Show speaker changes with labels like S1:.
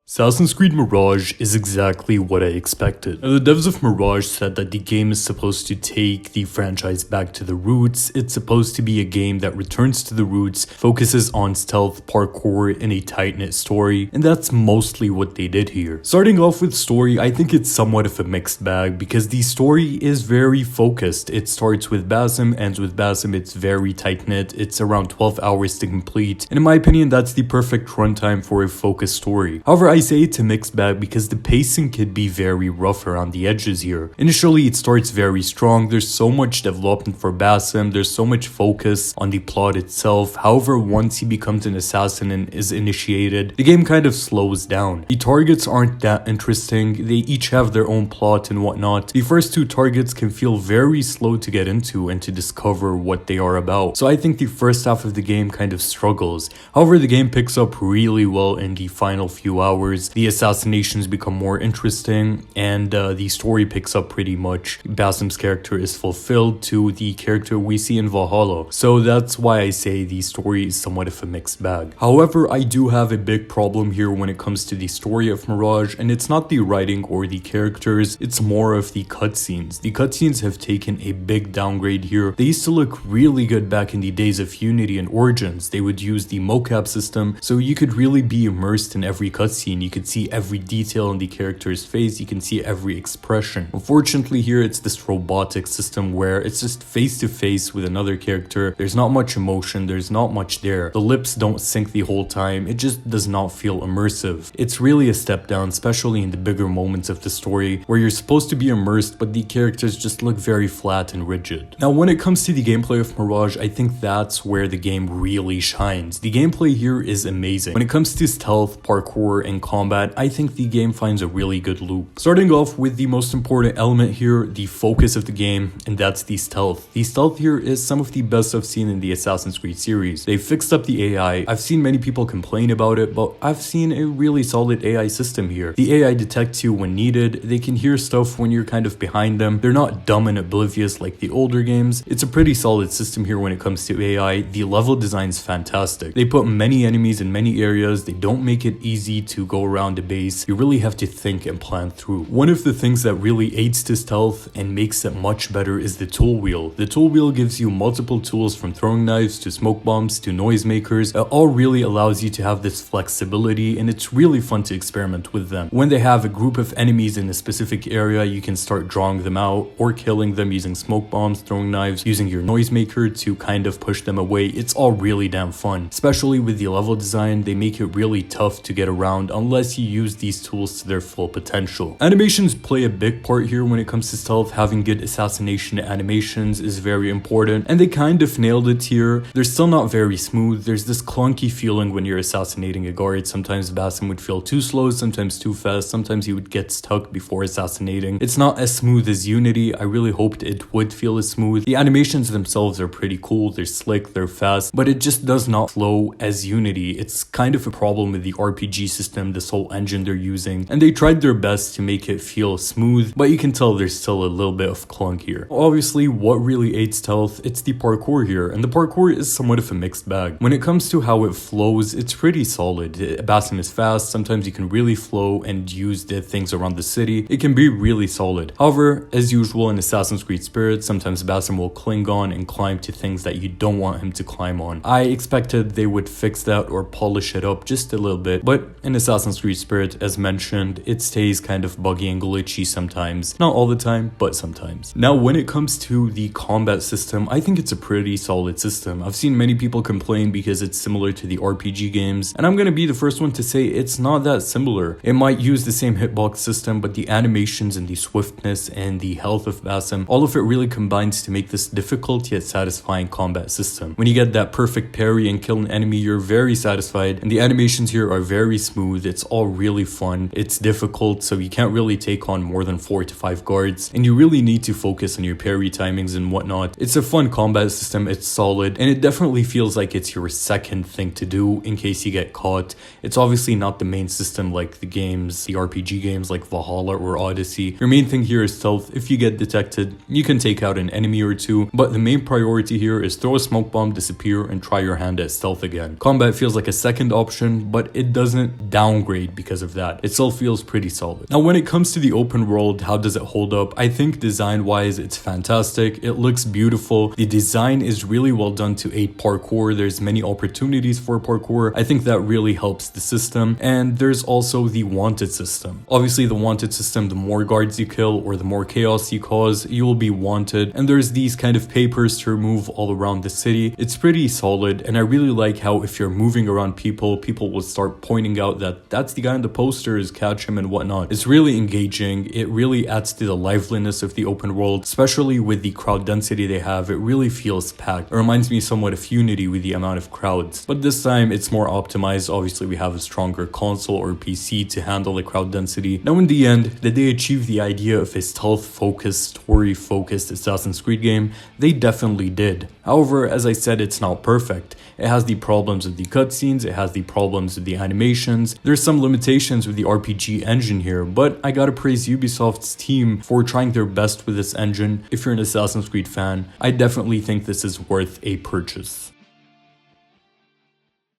S1: Assassin's Creed Mirage is exactly what I expected. Now, the devs of Mirage said that the game is supposed to take the franchise back to the roots. It's supposed to be a game that returns to the roots, focuses on stealth, parkour, and a tight-knit story, and that's mostly what they did here. Starting off with story, I think it's somewhat of a mixed bag because the story is very focused. It starts with Basim, ends with Basim, it's very tight-knit, it's around 12 hours to complete, and in my opinion that's the perfect runtime for a focused story. However, I say it's a mixed bag because the pacing could be very rough around the edges here. Initially, it starts very strong. There's so much development for Basim. There's so much focus on the plot itself. However, once he becomes an assassin and is initiated, the game kind of slows down. The targets aren't that interesting. They each have their own plot and whatnot. The first two targets can feel very slow to get into and to discover what they are about. So I think the first half of the game kind of struggles. However, the game picks up really well in the final few hours. The assassinations become more interesting and the story picks up pretty much. Basim's character is fulfilled to the character we see in Valhalla. So that's why I say the story is somewhat of a mixed bag. However, I do have a big problem here when it comes to the story of Mirage, and it's not the writing or the characters, it's more of the cutscenes. The cutscenes have taken a big downgrade here. They used to look really good back in the days of Unity and Origins. They would use the mocap system so you could really be immersed in every cutscene. You could see every detail in the character's face, you can see every expression. Unfortunately here it's this robotic system where it's just face to face with another character. There's not much emotion, there's not much there. The lips don't sync the whole time, it just does not feel immersive. It's really a step down, especially in the bigger moments of the story where you're supposed to be immersed but the characters just look very flat and rigid. Now when it comes to the gameplay of Mirage, I think that's where the game really shines. The gameplay here is amazing. When it comes to stealth, parkour, and combat, I think the game finds a really good loop. Starting off with the most important element here, the focus of the game, and that's the stealth. The stealth here is some of the best I've seen in the Assassin's Creed series. They fixed up the AI. I've seen many people complain about it, but I've seen a really solid AI system here. The AI detects you when needed. They can hear stuff when you're kind of behind them. They're not dumb and oblivious like the older games. It's a pretty solid system here when it comes to AI. The level design's fantastic. They put many enemies in many areas. They don't make it easy to go around a base. You really have to think and plan through. One of the things that really aids to stealth and makes it much better is the tool wheel. The tool wheel gives you multiple tools from throwing knives to smoke bombs to noisemakers. It all really allows you to have this flexibility and it's really fun to experiment with them. When they have a group of enemies in a specific area, you can start drawing them out or killing them using smoke bombs, throwing knives, using your noisemaker to kind of push them away. It's all really damn fun. Especially with the level design, they make it really tough to get around unless you use these tools to their full potential. Animations play a big part here when it comes to stealth. Having good assassination animations is very important and they kind of nailed it here. They're still not very smooth. There's this clunky feeling when you're assassinating a guard. Sometimes Basim would feel too slow, sometimes too fast, sometimes he would get stuck before assassinating. It's not as smooth as Unity. I really hoped it would feel as smooth. The animations themselves are pretty cool. They're slick, they're fast, but it just does not flow as Unity. It's kind of a problem with the RPG system, this whole engine they're using, and they tried their best to make it feel smooth, but you can tell there's still a little bit of clunk here. Obviously, what really aids stealth, it's the parkour here, and the parkour is somewhat of a mixed bag. When it comes to how it flows, it's pretty solid. Basim is fast, sometimes you can really flow and use the things around the city. It can be really solid. However, as usual in Assassin's Creed Spirit, sometimes Basim will cling on and climb to things that you don't want him to climb on. I expected they would fix that or polish it up just a little bit, but in Assassin's Creed Spirit, as mentioned, it stays kind of buggy and glitchy sometimes. Not all the time, but sometimes. Now, when it comes to the combat system, I think it's a pretty solid system. I've seen many people complain because it's similar to the RPG games, and I'm gonna be the first one to say it's not that similar. It might use the same hitbox system, but the animations and the swiftness and the health of Basim, all of it really combines to make this difficult yet satisfying combat system. When you get that perfect parry and kill an enemy, you're very satisfied, and the animations here are very smooth. It's all really fun. It's difficult, so you can't really take on more than 4 to 5 guards, and you really need to focus on your parry timings and whatnot. It's a fun combat system, it's solid, and it definitely feels like it's your second thing to do in case you get caught. It's obviously not the main system like the games, the RPG games like Valhalla or Odyssey. Your main thing here is stealth. If you get detected, you can take out an enemy or two, but the main priority here is throw a smoke bomb, disappear, and try your hand at stealth again. Combat feels like a second option, but it doesn't down downgrade because of that. It still feels pretty solid. Now, when it comes to the open world, how does it hold up? I think design-wise, it's fantastic. It looks beautiful. The design is really well done to aid parkour. There's many opportunities for parkour. I think that really helps the system. And there's also the wanted system. Obviously, the wanted system, the more guards you kill or the more chaos you cause, you will be wanted. And there's these kind of papers to remove all around the city. It's pretty solid. And I really like how if you're moving around people will start pointing out that that's the guy on the posters, catch him and whatnot. It's really engaging. It really adds to the liveliness of the open world, especially with the crowd density they have. It really feels packed. It reminds me somewhat of Unity with the amount of crowds. But this time it's more optimized. Obviously, we have a stronger console or PC to handle the crowd density. Now, in the end, did they achieve the idea of a stealth-focused, story-focused Assassin's Creed game? They definitely did. However, as I said, it's not perfect. It has the problems with the cutscenes, it has the problems with the animations. There's some limitations with the RPG engine here, but I gotta praise Ubisoft's team for trying their best with this engine. If you're an Assassin's Creed fan, I definitely think this is worth a purchase.